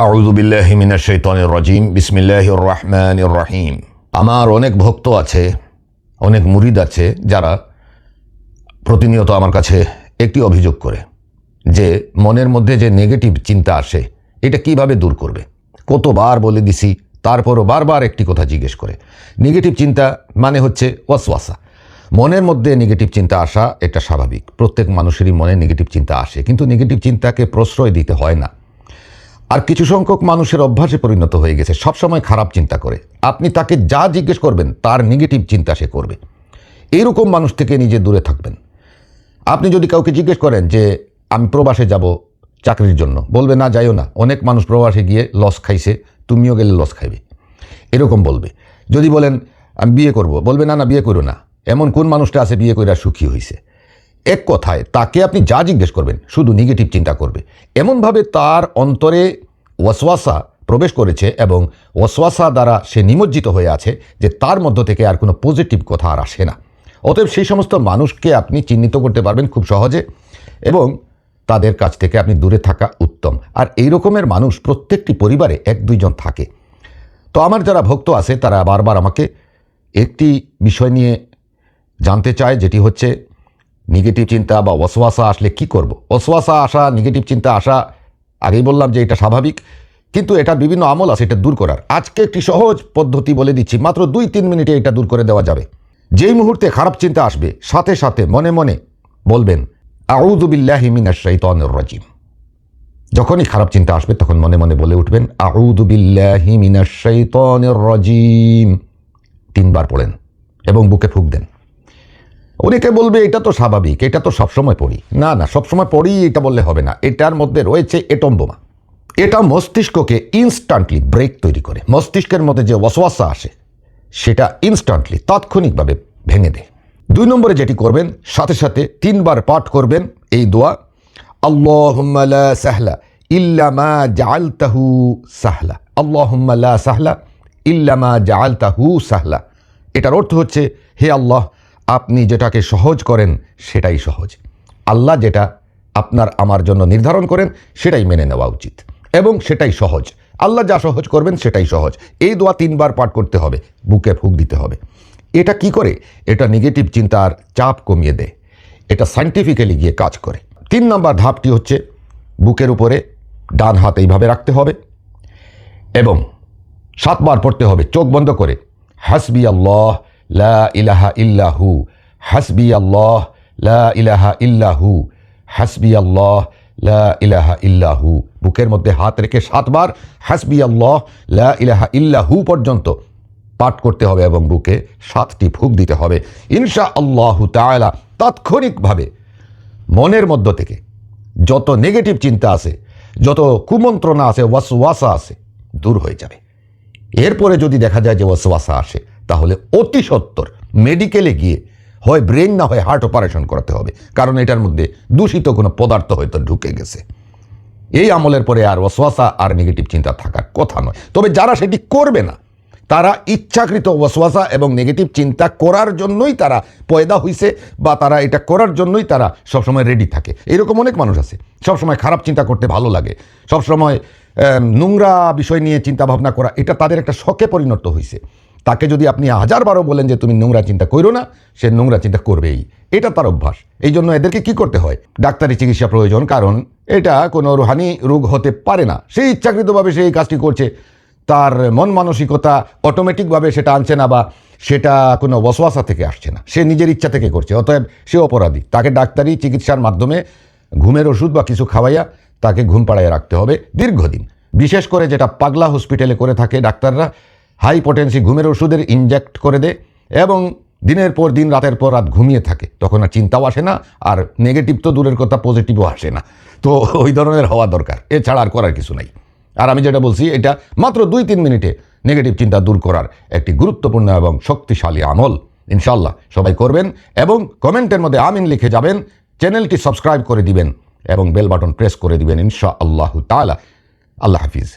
আউযু বিল্লাহি মিনাশ শাইতানির রাজিম বিসমিল্লাহির রহমানির রহিম। আমার অনেক ভক্ত আছে, অনেক মুরিদ আছে যারা প্রতিনিয়ত আমার কাছে একটি অভিযোগ করে যে মনের মধ্যে যে নেগেটিভ চিন্তা আসে এটা কিভাবে দূর করবে। কতবার বলে দিছি, তারপরও বারবার একটি কথা জিজ্ঞেস করে। নেগেটিভ চিন্তা মানে হচ্ছে ওয়াসওয়াসা। মনের মধ্যে নেগেটিভ চিন্তা আসা এটা স্বাভাবিক, প্রত্যেক মানুষেরই মনে নেগেটিভ চিন্তা আসে, কিন্তু নেগেটিভ চিন্তাকে প্রশ্রয় দিতে হয় না। আর কিছু সংখ্যক মানুষের অভ্যাসে পরিণত হয়ে গেছে, সবসময় খারাপ চিন্তা করে। আপনি তাকে যা জিজ্ঞেস করবেন তার নেগেটিভ চিন্তা সে করবে। এইরকম মানুষ থেকে নিজে দূরে থাকবেন। আপনি যদি কাউকে জিজ্ঞেস করেন যে আমি প্রবাসে যাব চাকরির জন্য, বলবে না যাইও না, অনেক মানুষ প্রবাসে গিয়ে লস খাইছে, তুমিও গেলে লস খাইবে, এরকম বলবে। যদি বলেন আমি বিয়ে করব, বলবে না না বিয়ে করো না, এমন কোন মানুষটা আছে বিয়ে করে সুখী হয়েছে। এক কথায় তাকে আপনি যা জিজ্ঞেস করবেন শুধু নেগেটিভ চিন্তা করবে। এমনভাবে তার অন্তরে ওয়াসওয়াসা প্রবেশ করেছে এবং ওয়াসওয়াসা দ্বারা সে নিমজ্জিত হয়ে আছে যে তার মধ্য থেকে আর কোনো পজিটিভ কথা আর আসে না। অতএব সেই সমস্ত মানুষকে আপনি চিহ্নিত করতে পারবেন খুব সহজে এবং তাদের কাছ থেকে আপনি দূরে থাকা উত্তম। আর এই রকমের মানুষ প্রত্যেকটি পরিবারে এক দুইজন থাকে। তো আমার যারা ভক্ত আছে তারা বারবার আমাকে একটি বিষয় নিয়ে জানতে চায়, যেটি হচ্ছে নেগেটিভ চিন্তা বা ওয়াসওয়াসা আসলে কি করব। ওয়াসওয়াসা আসা, নেগেটিভ চিন্তা আসা, আগেই বললাম যে এটা স্বাভাবিক, কিন্তু এটার বিভিন্ন আমল আছে এটা দূর করার। আজকে একটি সহজ পদ্ধতি বলে দিচ্ছি, মাত্র 2-3 মিনিটে এটা দূর করে দেওয়া যাবে। যেই মুহূর্তে খারাপ চিন্তা আসবে সাথে সাথে মনে মনে বলবেন আউযু বিল্লাহি মিনাশ শাইতানির রাজিম। যখনই খারাপ চিন্তা আসবে তখন মনে মনে বলে উঠবেন আউযু বিল্লাহি মিনাশ শাইতানির রাজিম। 3 বার পড়েন এবং বুকে ফুঁক দেন। অনেকে বলবে এটা তো স্বাভাবিক, এটা তো সবসময় পড়ি। না না, সবসময় পড়ি এটা বললে হবে না। এটার মধ্যে রয়েছে এটম বোমা। এটা মস্তিষ্ককে ইনস্ট্যান্টলি ব্রেক তৈরি করে। মস্তিষ্কের মধ্যে যে ওয়াসওয়াসা আসে সেটা ইনস্ট্যান্টলি তাৎক্ষণিকভাবে ভেঙে দেয়। 2 নম্বরে যেটি করবেন, সাথে সাথে 3 বার পাঠ করবেন এই দোয়া, আল্লাহুম্মা লা সাহলা ইল্লা মা জাআলতাহু সাহলা, আল্লাহুম্মা লা সাহলা ইল্লা মা জাআলতাহু সাহলা। এটার অর্থ হচ্ছে, হে আল্লাহ, আপনি যেটাকে সহজ করেন সেটাই সহজ। আল্লাহ যেটা আপনার আমার জন্য নির্ধারণ করেন সেটাই মেনে নেওয়া উচিত এবং সেটাই সহজ। আল্লাহ যা সহজ করবেন সেটাই সহজ। এই দোয়া 3 বার পাঠ করতে হবে, বুকে ফুঁক দিতে হবে। এটা কি করে? এটা নেগেটিভ চিন্তার চাপ কমিয়ে দেয়, এটা সায়েন্টিফিক্যালি গিয়ে কাজ করে। 3 নম্বর ধাপটি হচ্ছে বুকের উপরে ডান হাত এইভাবে রাখতে হবে এবং 7 বার পড়তে হবে চোখ বন্ধ করে, হাসবি আল্লাহ লা ইলাহা ইল্লাহু, হাসবি আল্লাহ লা ইলাহা ইল্লাহু, হাসবি আল্লাহ লা ইলাহা ইল্লাহু। বুকের মধ্যে হাত রেখে 7 বার হাসবি আল্লাহ লা ইলাহা ইল্লাহু পর্যন্ত পাঠ করতে হবে এবং বুকে 7টি ফুঁক দিতে হবে। ইনশাআল্লাহু তাআলা তাৎক্ষণিকভাবে মনের মধ্য থেকে যত নেগেটিভ চিন্তা আছে, যত কুমন্ত্রণা আছে, ওয়াসওয়াসা আছে, দূর হয়ে যাবে। এরপরে যদি দেখা যায় যে ওয়াসওয়াসা আসে তাহলে অতি সত্বর মেডিকেলে গিয়ে হয় ব্রেন না হয় হার্ট অপারেশন করাতে হবে, কারণ এটার মধ্যে দূষিত কোনো পদার্থ হয়তো ঢুকে গেছে। এই আমলের পরে আর ওয়াসওয়াসা আর নেগেটিভ চিন্তা থাকার কথা নয়। তবে যারা সেটি করবে না তারা ইচ্ছাকৃত ওয়াসওয়াসা এবং নেগেটিভ চিন্তা করার জন্যই তারা পয়দা হইছে বা তারা এটা করার জন্যই তারা সবসময় রেডি থাকে। এরকম অনেক মানুষ আছে, সবসময় খারাপ চিন্তা করতে ভালো লাগে, সবসময় নোংরা বিষয় নিয়ে চিন্তা ভাবনা করা, এটা তাদের একটা শখে পরিণত হয়েছে। তাকে যদি আপনি 1000 বারও বলেন যে তুমি নোংরা চিন্তা করো না, সে নোংরা চিন্তা করবেই। এটা তার অভ্যাস। এই জন্য এদেরকে কি করতে হয়? ডাক্তারি চিকিৎসা প্রয়োজন, কারণ এটা কোনো রুহানি রোগ হতে পারে না। সে ইচ্ছাকৃতভাবে সে এই কাজটি করছে, তার মন মানসিকতা অটোমেটিকভাবে সেটা আনছে না বা সেটা কোনো ওয়াসওয়াসা থেকে আসছে না, সে নিজের ইচ্ছা থেকে করছে। অতএব সে অপরাধী। তাকে ডাক্তারি চিকিৎসার মাধ্যমে ঘুমের ওষুধ বা কিছু খাওয়াইয়া তাকে ঘুম পাড়াইয়া রাখতে হবে দীর্ঘদিন। বিশেষ করে যেটা পাগলা হসপিটালে করে থাকে ডাক্তাররা, হাই পোটেন্সি ঘুমের ওষুধের ইনজেক্ট করে দেয় এবং দিনের পর দিন রাতের পর রাত ঘুমিয়ে থাকে, তখন আর চিন্তাও আসে না, আর নেগেটিভ তো দূরের কথা পজিটিভও আসে না। তো ওই ধরনের হওয়া দরকার, এছাড়া আর করার কিছু নাই। আর আমি যেটা বলছি এটা মাত্র 2-3 মিনিটে নেগেটিভ চিন্তা দূর করার একটি গুরুত্বপূর্ণ এবং শক্তিশালী আমল। ইনশাআল্লাহ সবাই করবেন এবং কমেন্টের মধ্যে আমিন লিখে যাবেন, চ্যানেলটি সাবস্ক্রাইব করে দিবেন এবং বেল বাটন প্রেস করে দিবেন ইনশাআল্লাহু তাআলা। আল্লাহ হাফিজ।